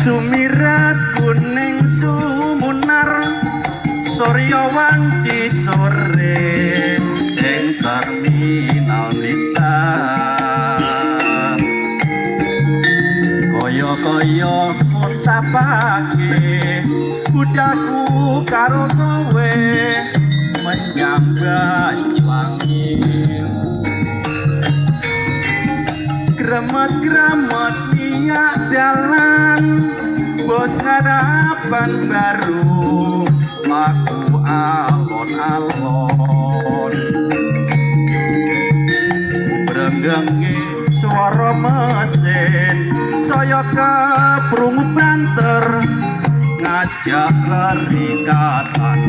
Sumirat kuning sumunar Surya wanci sore ing terminal Blitar kaya-kaya ngucapake budalku karo kowe menyambat wangi gremet-gremet minyak dalan bos harapan baru laku alon-alon berenggengi suara mesin saya keprungu banter ngajak lerikatan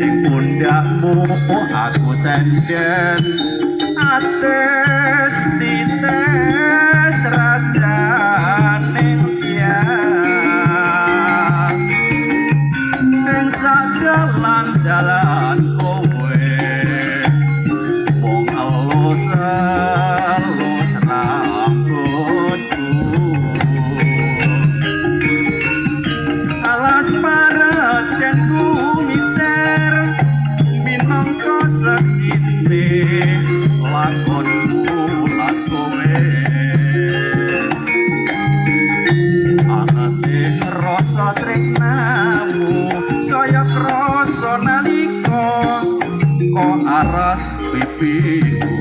ing pundakmu aku senden ates tites rasaning tiang ing sadalan-dalan kowe wong alus-alus rambutku alas paret yen kumiter minangka saksine lakonmu lan kowe anane rasa tresnamu saya krasa nalika kok aras pipiku